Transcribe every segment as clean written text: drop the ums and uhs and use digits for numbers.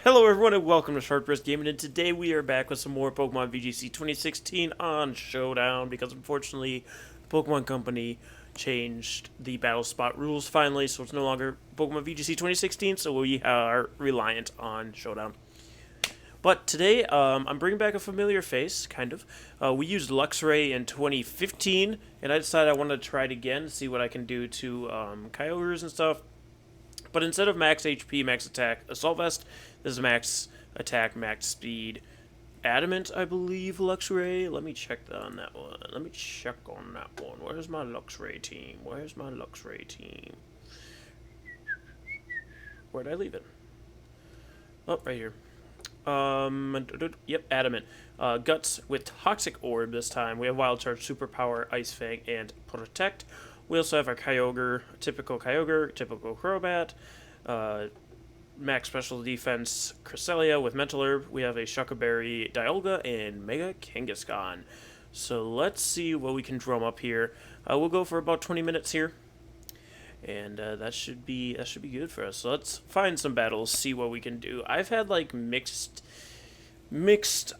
Hello everyone and welcome to Sharp Wrist Gaming, and today we are back with some more Pokemon VGC 2016 on Showdown, because unfortunately the Pokemon Company changed the battle spot rules finally, so it's no longer Pokemon VGC 2016, so we are reliant on Showdown. But today, I'm bringing back a familiar face, kind of. We used Luxray in 2015, and I decided I wanted to try it again, see what I can do to Kyogres and stuff. But instead of max HP, max attack, Assault Vest, this is max attack, max speed, Adamant, I believe, Luxray. Let me check on that one. Where's my Luxray team? Where'd I leave it? Oh, right here. Yep, Adamant. Guts with Toxic Orb this time. We have Wild Charge, Superpower, Ice Fang, and Protect. We also have our Kyogre, typical ProBat, max special defense Cresselia with Mental Herb. We have a Shuckleberry, Dialga, and Mega Kangaskhan. So let's see what we can drum up here. We'll go for about 20 minutes here, and that should be good for us. So let's find some battles, see what we can do. I've had like mixed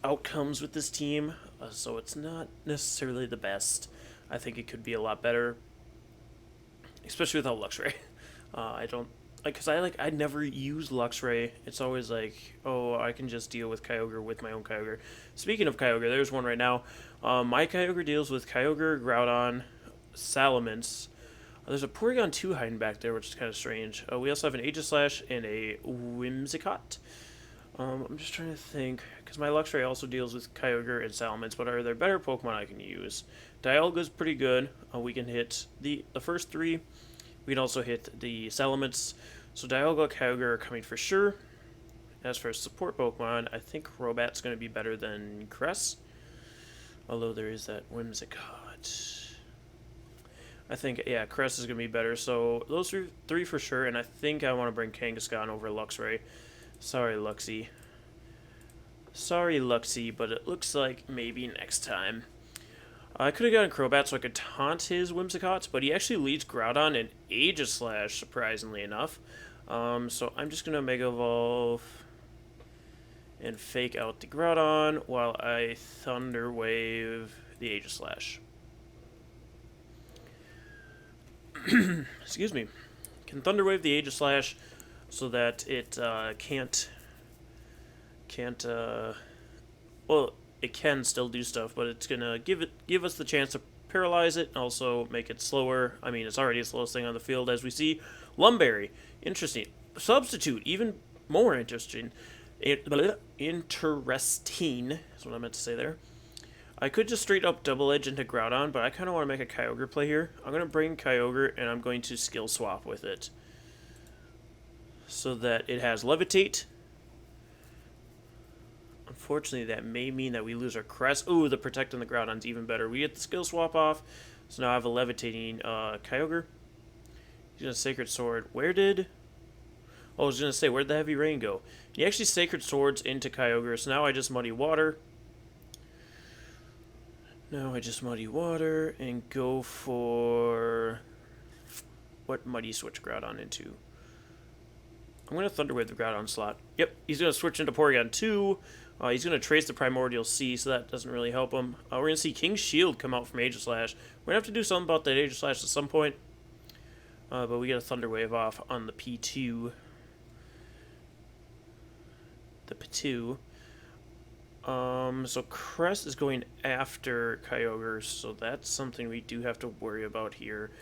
outcomes with this team, so it's not necessarily the best. I think it could be a lot better, especially without Luxray. I never use Luxray. It's always like, oh, I can just deal with Kyogre with my own Kyogre. Speaking of Kyogre, there's one right now. My Kyogre deals with Kyogre, Groudon, Salamence. There's a Porygon 2 hiding back there, which is kind of strange. We also have an Aegislash and a Whimsicott. I'm just trying to think, because my Luxray also deals with Kyogre and Salamence, but are there better Pokemon I can use? Dialga's pretty good. We can hit the first three. We can also hit the Salamence. So Dialga, Kyogre are coming for sure. As for support Pokemon, I think ProBat's going to be better than Cress. Although there is that Whimsicott. I think, yeah, Cress is going to be better. So those are three for sure, and I think I want to bring Kangaskhan over Luxray. Sorry, Luxie, but it looks like maybe next time. I could have gotten Crobat so I could taunt his Whimsicott, but he actually leads Groudon and Aegislash, surprisingly enough. So I'm just going to Mega Evolve and fake out the Groudon while I Thunder Wave the Aegislash. Excuse me. Can Thunder Wave the Aegislash so that it it can still do stuff, but it's gonna give us the chance to paralyze it and also make it slower. I mean, it's already the slowest thing on the field, as we see. Lumberry, interesting. Substitute, even more interesting. Interesting is what I meant to say there. I could just straight up double edge into Groudon, but I kind of want to make a Kyogre play here. I'm gonna bring Kyogre and I'm going to skill swap with it, so that it has Levitate. Unfortunately, that may mean that we lose our Crest. Ooh, the Protect on the Groudon's even better. We get the skill swap off, so now I have a Levitating Kyogre. He's going to Sacred Sword. I was going to say, where'd the Heavy Rain go? He actually Sacred Swords into Kyogre, so now I just Muddy Water. And go for... what Muddy switch Groudon into? I'm going to Thunder Wave the Groudon slot. Yep, he's going to switch into Porygon 2. He's going to trace the Primordial Sea, so that doesn't really help him. We're going to see King's Shield come out from Aegislash. We're going to have to do something about that Aegislash at some point. But we get a Thunder Wave off on the P2. So Crest is going after Kyogre, so that's something we do have to worry about here.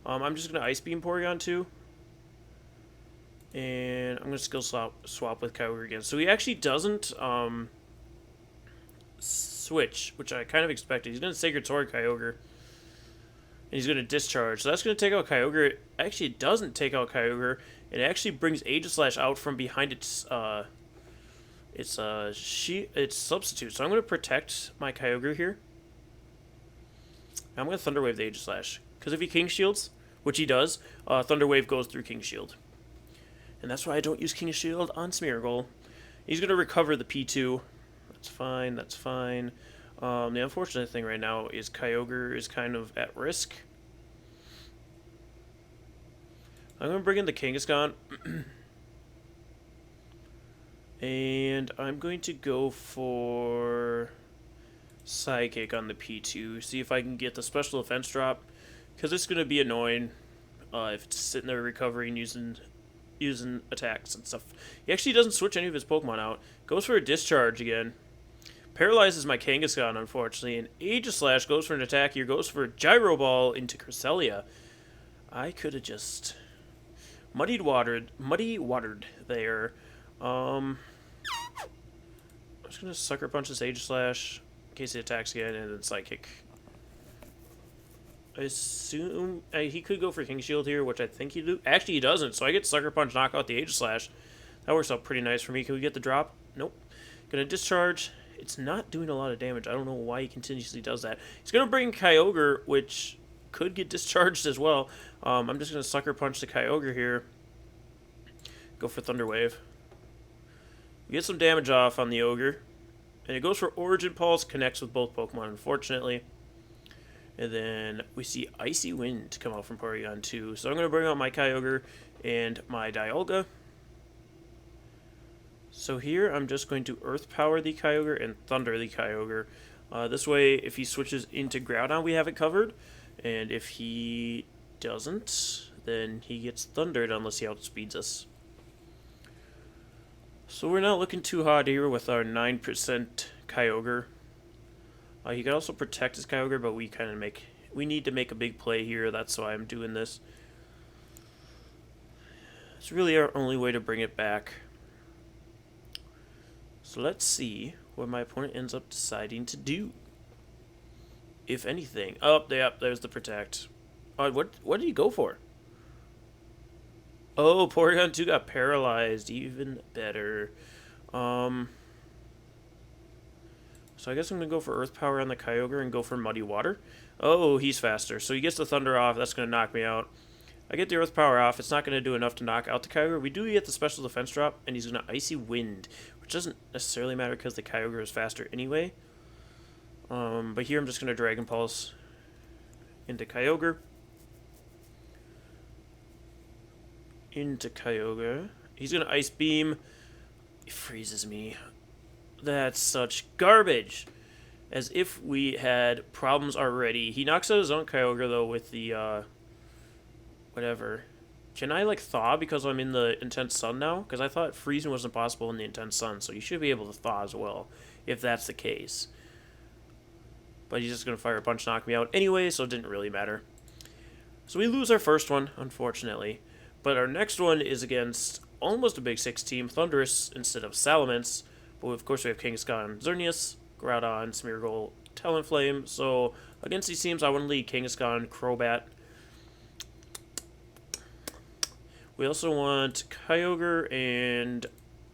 I'm just going to Ice Beam Porygon 2. And I'm going to skill swap with Kyogre again. So he actually doesn't switch, which I kind of expected. He's going to Sacred Sword Kyogre. And he's going to Discharge. So that's going to take out Kyogre. Actually, it doesn't take out Kyogre. It actually brings Aegislash out from behind its substitute. So I'm going to protect my Kyogre here. I'm going to Thunder Wave the Aegislash. Because if he King Shields, which he does, Thunder Wave goes through King Shield. And that's why I don't use King Shield on Smeargle. He's going to recover the P2. That's fine. The unfortunate thing right now is Kyogre is kind of at risk. I'm going to bring in the Kangaskhan. And I'm going to go for Psychic on the P2. See if I can get the special defense drop. Because it's going to be annoying if it's sitting there recovering using attacks and stuff. He actually doesn't switch any of his Pokemon out. Goes for a Discharge again. Paralyzes my Kangaskhan, unfortunately. And Aegislash goes for an attack here. Goes for a Gyro Ball into Cresselia. I could have just muddy watered there. I'm just going to Sucker Punch this Aegislash in case he attacks again, and then Psychic. I assume he could go for King Shield here, which I think he do. Actually, he doesn't, so I get Sucker Punch, knock out the Aegislash. That works out pretty nice for me. Can we get the drop? Nope. Gonna Discharge. It's not doing a lot of damage. I don't know why he continuously does that. He's gonna bring Kyogre, which could get discharged as well. I'm just gonna Sucker Punch the Kyogre here. Go for Thunder Wave. We get some damage off on the Ogre. And it goes for Origin Pulse, connects with both Pokemon, unfortunately. And then we see Icy Wind come out from Porygon 2. So I'm going to bring out my Kyogre and my Dialga. So here I'm just going to Earth Power the Kyogre and Thunder the Kyogre. This way, if he switches into Groudon, we have it covered. And if he doesn't, then he gets Thundered unless he outspeeds us. So we're not looking too hot here with our 9% Kyogre. He could also protect his Kyogre, but we need to make a big play here. That's why I'm doing this. It's really our only way to bring it back. So let's see what my opponent ends up deciding to do. If anything. Oh, yep, there's the protect. What did he go for? Oh, Porygon 2 got paralyzed. Even better. So I guess I'm going to go for Earth Power on the Kyogre and go for Muddy Water. Oh, he's faster. So he gets the Thunder off. That's going to knock me out. I get the Earth Power off. It's not going to do enough to knock out the Kyogre. We do get the Special Defense drop, and he's going to Icy Wind, which doesn't necessarily matter because the Kyogre is faster anyway. But here I'm just going to Dragon Pulse into Kyogre. He's going to Ice Beam. He freezes me. That's such garbage. As if we had problems already. He knocks out his own Kyogre, though, with the, whatever. Can I, like, thaw because I'm in the Intense Sun now? Because I thought freezing wasn't possible in the Intense Sun, so you should be able to thaw as well, if that's the case. But he's just going to fire a punch, knock me out anyway, so it didn't really matter. So we lose our first one, unfortunately. But our next one is against almost a Big Six team, Thundurus instead of Salamence. But of course we have Kangaskhan, Xerneas, Groudon, Smeargle, Talonflame. So against these teams, I want to lead Kangaskhan, ProBat. We also want Kyogre and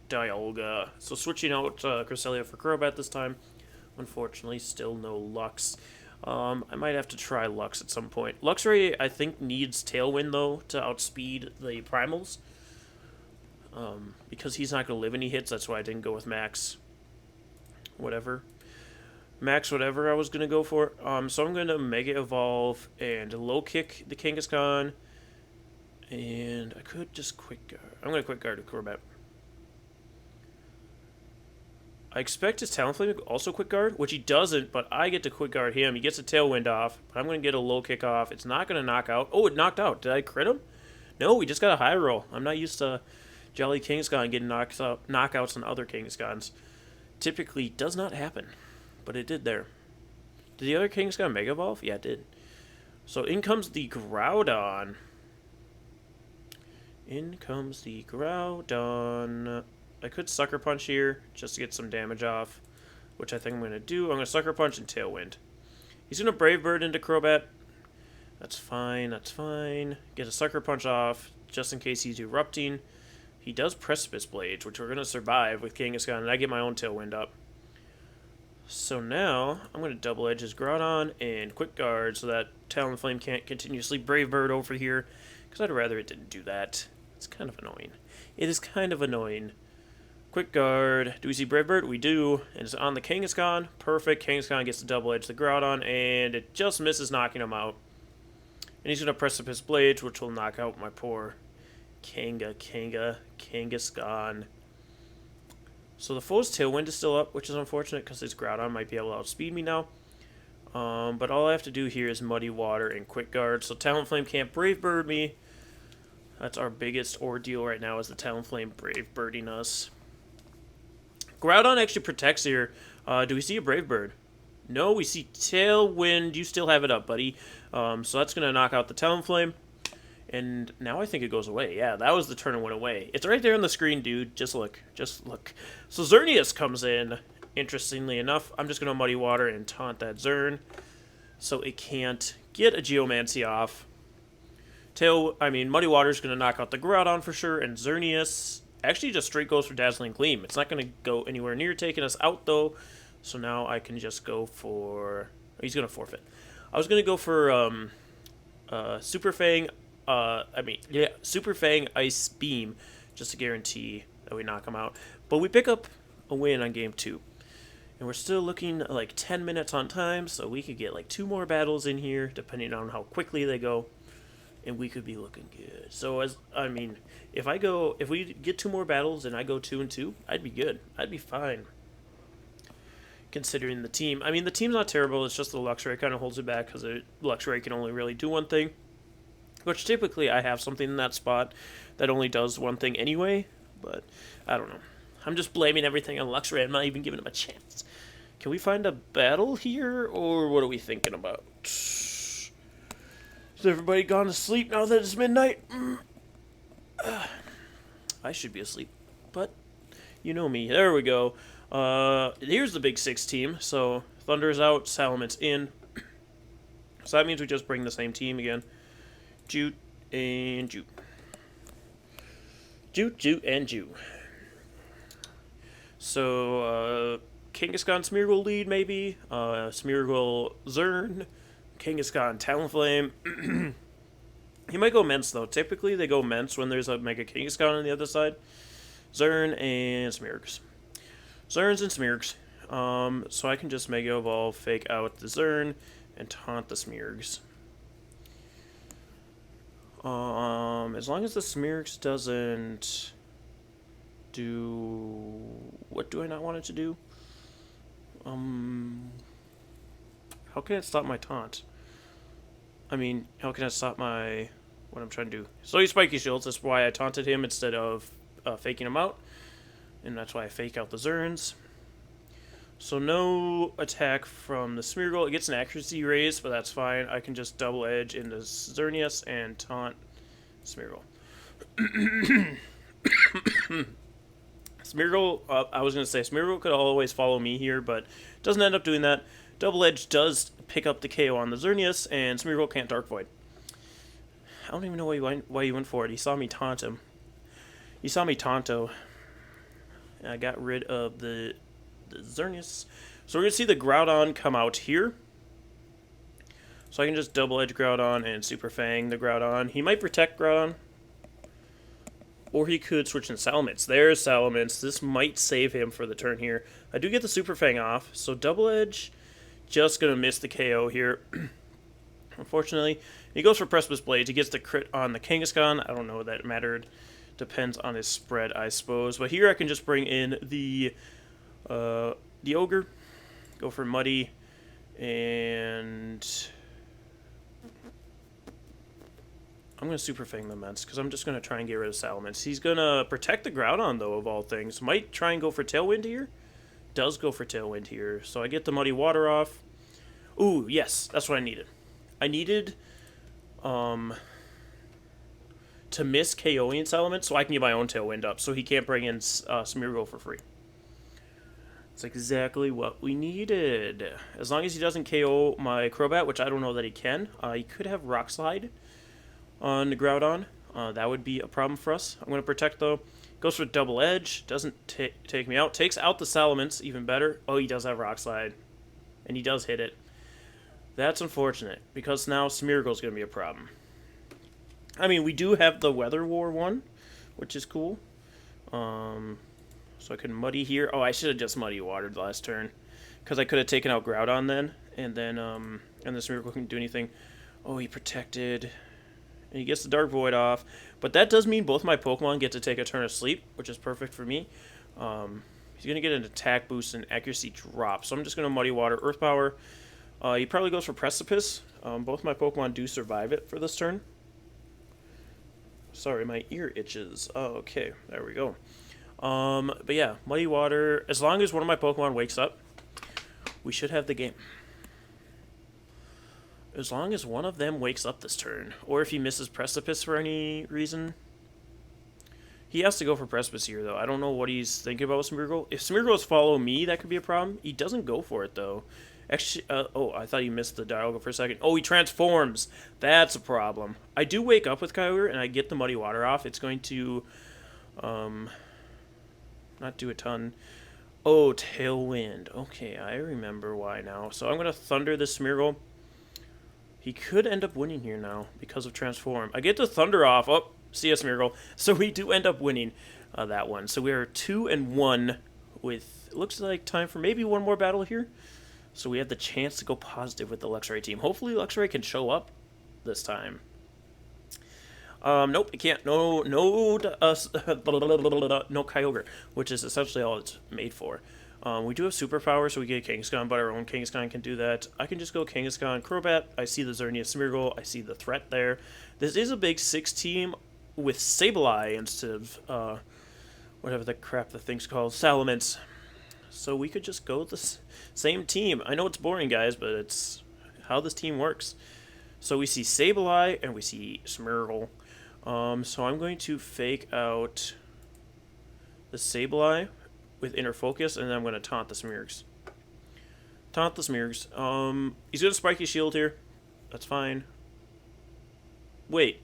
Dialga. So switching out Cresselia for Crobat this time. Unfortunately, still no Lux. I might have to try Lux at some point. Luxray, I think, needs Tailwind, though, to outspeed the Primals. Because he's not going to live any hits, that's why I didn't go with Max. Whatever. Max whatever I was going to go for. So I'm going to Mega Evolve and Low Kick the Kangaskhan. And I could just Quick Guard. I'm going to Quick Guard a Crobat. I expect his Talonflame to also Quick Guard, which he doesn't, but I get to Quick Guard him. He gets a Tailwind off, but I'm going to get a Low Kick off. It's not going to knock out. Oh, it knocked out. Did I crit him? No, we just got a high roll. I'm not used to Jolly Kangaskhan getting knockouts on other Kangaskhan's. Typically does not happen, but it did there. Did the other Kangaskhan Mega Evolve? Yeah, it did. So in comes the Groudon. In comes the Groudon. I could Sucker Punch here just to get some damage off, which I think I'm going to do. I'm going to Sucker Punch and Tailwind. He's going to Brave Bird into Crobat. That's fine, that's fine. Get a Sucker Punch off just in case he's erupting. He does Precipice Blades, which we're going to survive with Kangaskhan, and I get my own Tailwind up. So now I'm going to Double Edge his Groudon and Quick Guard so that Talonflame can't continuously Brave Bird over here, because I'd rather it didn't do that. It's kind of annoying. It is kind of annoying. Quick Guard. Do we see Brave Bird? We do. And it's on the Kangaskhan. Perfect. Kangaskhan gets to Double Edge the Groudon, and it just misses knocking him out. And he's going to Precipice Blades, which will knock out my poor Kangaskhan. So the foe's Tailwind is still up, which is unfortunate because his Groudon might be able to outspeed me now. But all I have to do here is Muddy Water and Quick Guard. So Talonflame can't Brave Bird me. That's our biggest ordeal right now, is the Talonflame Brave Birding us. Groudon actually protects here. Do we see a Brave Bird? No, we see Tailwind. You still have it up, buddy. So that's going to knock out the Talonflame. And now I think it goes away. Yeah, that was the turn and went away. It's right there on the screen, dude. Just look. Just look. So Xerneas comes in. Interestingly enough, I'm just going to Muddy Water and taunt that Zern, so it can't get a Geomancy off. Muddy Water is going to knock out the Groudon for sure, and Xerneas actually just straight goes for Dazzling Gleam. It's not going to go anywhere near taking us out, though, so now I can just go for... He's going to forfeit. I was going to go for Super Fang, Super Fang Ice Beam, just to guarantee that we knock him out. But we pick up a win on game 2. And we're still looking like 10 minutes on time, so we could get like 2 more battles in here, depending on how quickly they go, and we could be looking good. So if we get 2 more battles and I go 2-2, I'd be good. I'd be fine. Considering the team. I mean, the team's not terrible, it's just the Luxray kind of holds it back, because the Luxray can only really do one thing. Which typically I have something in that spot that only does one thing anyway, but I don't know. I'm just blaming everything on Luxray. I'm not even giving him a chance. Can we find a battle here, or what are we thinking about? Is everybody gone to sleep now that it's midnight? I should be asleep, but you know me. There we go. Here's the Big 6 team. So Thunder's out, Salaman's in. So that means we just bring the same team again. Jute and Jute. Jute and Jute. So, Kangaskhan Smeargle lead, maybe. Smeargle Zern. Kangaskhan Talonflame. He might go Mence, though. Typically, they go Mence when there's a Mega Kangaskhan on the other side. Zern and Smeargs. Zerns and Smeargs. So I can just Mega Evolve, fake out the Zern, and taunt the Smeargs. As long as the Smeargs doesn't do... What do I not want it to do? How can it stop my taunt? I mean, how can it stop my... What I'm trying to do? So he's Spiky Shields, that's why I taunted him instead of faking him out. And that's why I fake out the Zerns. So no attack from the Smeargle. It gets an accuracy raise, but that's fine. I can just double edge into Xerneas and taunt Smeargle. Smeargle, I was going to say, Smeargle could always follow me here, but doesn't end up doing that. Double Edge does pick up the KO on the Xerneas, and Smeargle can't Dark Void. I don't even know why he went for it. He saw me taunt him. He saw me taunto. And I got rid of the Xerneas. So we're going to see the Groudon come out here. So I can just Double Edge Groudon and Super Fang the Groudon. He might protect Groudon. Or he could switch in Salamence. There's Salamence. This might save him for the turn here. I do get the Super Fang off. So Double Edge, just going to miss the KO here. Unfortunately. He goes for Precipice Blades. He gets the crit on the Kangaskhan. I don't know that it mattered. Depends on his spread, I suppose. But here I can just bring in the Ogre. Go for Muddy. And... I'm going to Super Fang the Mence, because I'm just going to try and get rid of Salamence. He's going to protect the Groudon, though, of all things. Might try and go for Tailwind here. Does go for Tailwind here. So I get the Muddy Water off. Ooh, yes, that's what I needed. I needed to miss KOing Salamence so I can get my own Tailwind up, so he can't bring in Smeargle for free. It's exactly what we needed. As long as he doesn't KO my ProBat, which I don't know that he can. He could have Rock Slide on the Groudon. That would be a problem for us. I'm going to protect, though. Goes for Double Edge. Doesn't take me out. Takes out the Salamence, even better. Oh, he does have Rock Slide. And he does hit it. That's unfortunate, because now Smeargle's going to be a problem. I mean, we do have the Weather War one, which is cool. So I can Muddy here. Oh, I should have just Muddy Watered last turn, because I could have taken out Groudon then, and then the Smeargle couldn't do anything. Oh, he protected... And he gets the Dark Void off. But that does mean both my Pokemon get to take a turn of sleep, which is perfect for me. He's going to get an attack boost and accuracy drop. So I'm just going to Muddy Water, Earth Power. He probably goes for Precipice. Both my Pokemon do survive it for this turn. Sorry, my ear itches. Oh, okay, there we go. But yeah, Muddy Water. As long as one of my Pokemon wakes up, we should have the game. As long as one of them wakes up this turn. Or if he misses Precipice for any reason. He has to go for Precipice here, though. I don't know what he's thinking about with Smeargle. If Smeargle's follow me, that could be a problem. He doesn't go for it, though. Actually, oh, I thought he missed the Dialga for a second. Oh, he transforms. That's a problem. I do wake up with Kyogre, and I get the Muddy Water off. It's going to, not do a ton. Oh, Tailwind. Okay, I remember why now. So I'm going to Thunder this Smeargle. He could end up winning here now because of Transform. I get the Thunder off. Oh, see ya, Smeargle. So we do end up winning that one. So we are 2-1 with, it looks like time for maybe one more battle here. So we have the chance to go positive with the Luxray team. Hopefully Luxray can show up this time. Nope, it can't. No Kyogre, which is essentially all it's made for. We do have superpower, so we get Kangaskhan, but our own Kangaskhan can do that. I can just go Kangaskhan, ProBat. I see the Xerneas Smeargle. I see the threat there. This is a big 6 team with Sableye instead of whatever the crap the thing's called, Salamence. So we could just go with the same team. I know it's boring, guys, but it's how this team works. So we see Sableye and we see Smeargle. So I'm going to fake out the Sableye with Inner Focus, and then I'm going to taunt the Smeargs. Taunt the Smeargs. He's going to Spiky Shield here. That's fine. Wait.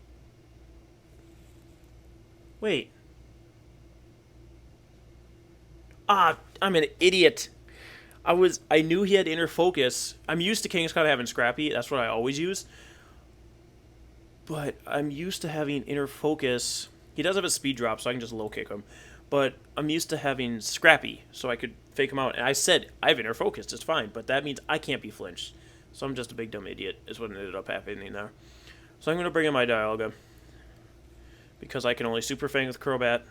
Ah, I'm an idiot. I knew he had Inner Focus. I'm used to Kangaskhan having Scrappy. That's what I always use. But I'm used to having Inner Focus. He does have a speed drop, so I can just low kick him. But I'm used to having Scrappy, so I could fake him out. And I said, I have Inner Focus, it's fine. But that means I can't be flinched. So I'm just a big dumb idiot, is what ended up happening there. So I'm going to bring in my Dialga. Because I can only Super Fang with Crobat.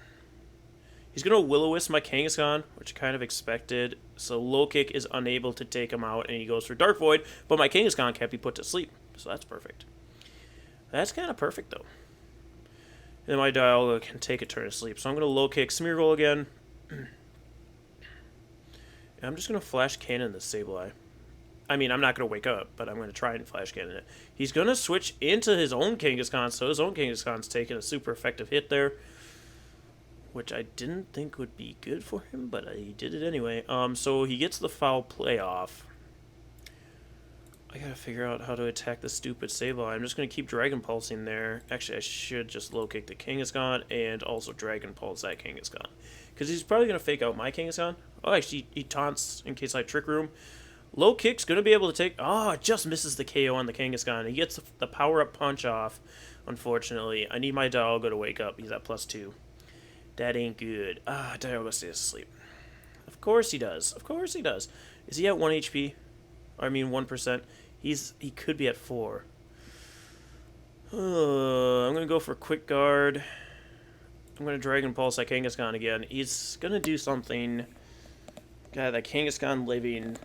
He's going to Will-O-Wisp my Kangaskhan, which I kind of expected. So low kick is unable to take him out, and he goes for Dark Void. But my Kangaskhan can't be put to sleep. So that's perfect. That's kind of perfect, though. And then my Dialga can take a turn of sleep. So I'm going to low kick Smeargle again. And I'm just going to Flash Cannon this Sableye. I mean, I'm not going to wake up, but I'm going to try and Flash Cannon it. He's going to switch into his own Kangaskhan, so his own Kangaskhan's taking a super effective hit there. Which I didn't think would be good for him, but he did it anyway. So he gets the foul play off. I gotta figure out how to attack the stupid Sableye. I'm just gonna keep Dragon Pulsing there. Actually, I should just low kick the Kangaskhan and also Dragon Pulse that Kangaskhan. Because he's probably gonna fake out my Kangaskhan. Oh, actually, he taunts in case I Trick Room. Low kick's gonna be able to take... Oh, it just misses the KO on the Kangaskhan. He gets the power-up punch off, unfortunately. I need my Dialga to wake up. He's at +2. That ain't good. Ah, Dialga stays asleep. Of course he does. Of course he does. Is he at 1 HP? I mean 1%. He could be at 4. I'm gonna go for Quick Guard. I'm gonna Dragon Pulse that Kangaskhan again. He's gonna do something. God, that Kangaskhan living.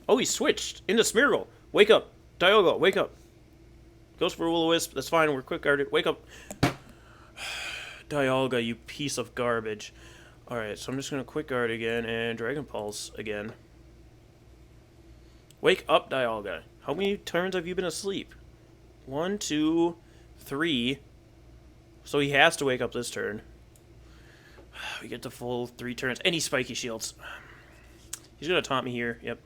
Oh, he switched into Smeargle. Wake up, Dialga. Wake up. Goes for Will-O-Wisp. That's fine. We're Quick Guarded. Wake up. Dialga, you piece of garbage. Alright, so I'm just going to Quick Guard again and Dragon Pulse again. Wake up, Dialga. How many turns have you been asleep? 1, 2, 3. So he has to wake up this turn. We get the full 3 turns. And he Spiky Shields. He's going to taunt me here. Yep.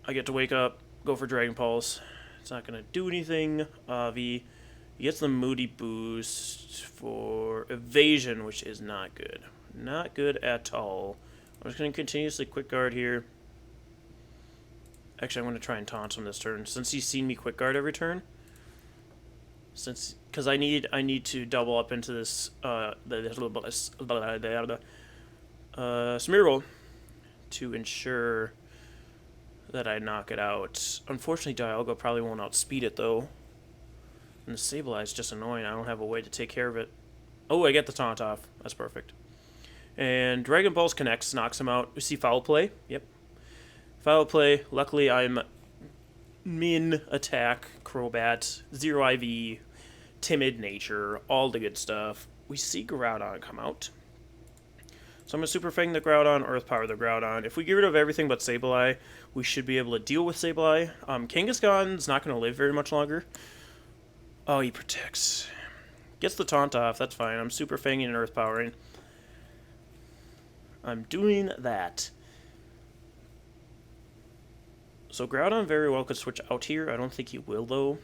I get to wake up, go for Dragon Pulse. It's not going to do anything. He gets the Moody boost for Evasion, which is not good. Not good at all. I'm just going to continuously Quick Guard here. Actually, I'm going to try and taunt him this turn, since he's seen me Quick Guard every turn. Because I need to double up into this Smeargle to ensure that I knock it out. Unfortunately, Dialga probably won't outspeed it, though. And the Sableye is just annoying. I don't have a way to take care of it. Oh, I get the taunt off. That's perfect. And Dragon Balls connects, knocks him out. We see foul play. Yep. Foul play. Luckily, I'm min attack, ProBat, 0 IV, timid nature, all the good stuff. We see Groudon come out. So I'm going to Super Fang the Groudon, Earth Power the Groudon. If we get rid of everything but Sableye, we should be able to deal with Sableye. Kangaskhan's not going to live very much longer. Oh, he protects. Gets the taunt off, that's fine. I'm Super Fanging and Earth Powering. I'm doing that. So Groudon very well could switch out here. I don't think he will, though.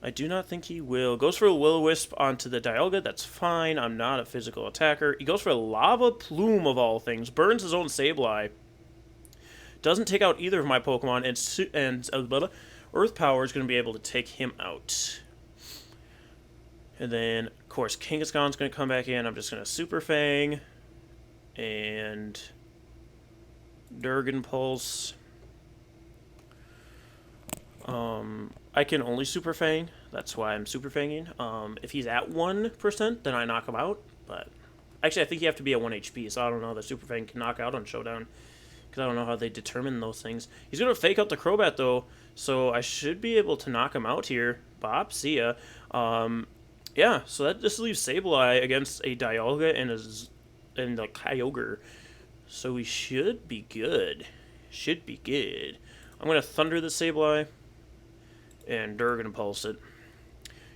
I do not think he will. Goes for a Will-O-Wisp onto the Dialga. That's fine. I'm not a physical attacker. He goes for a Lava Plume, of all things. Burns his own Sableye. Doesn't take out either of my Pokemon. And Earth Power is going to be able to take him out. And then, of course, Kangaskhan's going to come back in. I'm just going to Super Fang. And Durgan Pulse. I can only Super Fang. That's why I'm Super Fanging. If he's at 1%, then I knock him out. But actually, I think you have to be at 1 HP, so I don't know that Super Fang can knock out on Showdown. Because I don't know how they determine those things. He's going to fake out the Crobat, though, so I should be able to knock him out here. Bop, see ya. Yeah, so that just leaves Sableye against a Dialga and a Kyogre. So we should be good. Should be good. I'm going to Thunder the Sableye. And Durgan Pulse it.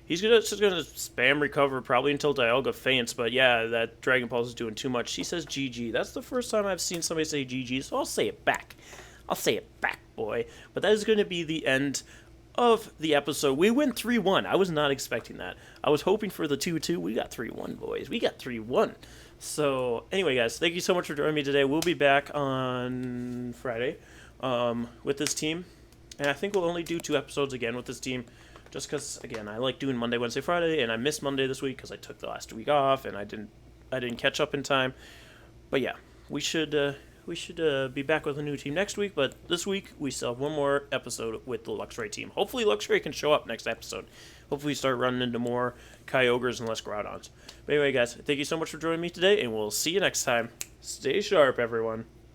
He's just gonna spam recover probably until Dialga faints, but yeah, that Dragon Pulse is doing too much. She says GG. That's the first time I've seen somebody say GG, so I'll say it back. I'll say it back, boy. But that is going to be the end of the episode. We went 3-1. I was not expecting that. I was hoping for the 2-2. We got 3-1, boys. We got 3-1. So, anyway, guys, thank you so much for joining me today. We'll be back on Friday with this team. And I think we'll only do 2 episodes again with this team. Just because, again, I like doing Monday, Wednesday, Friday, and I missed Monday this week because I took the last week off, and I didn't catch up in time. But yeah, we should be back with a new team next week. But this week we still have one more episode with the Luxray team. Hopefully Luxray can show up next episode. Hopefully we start running into more Kyogres and less Groudons. But anyway, guys, thank you so much for joining me today, and we'll see you next time. Stay sharp, everyone.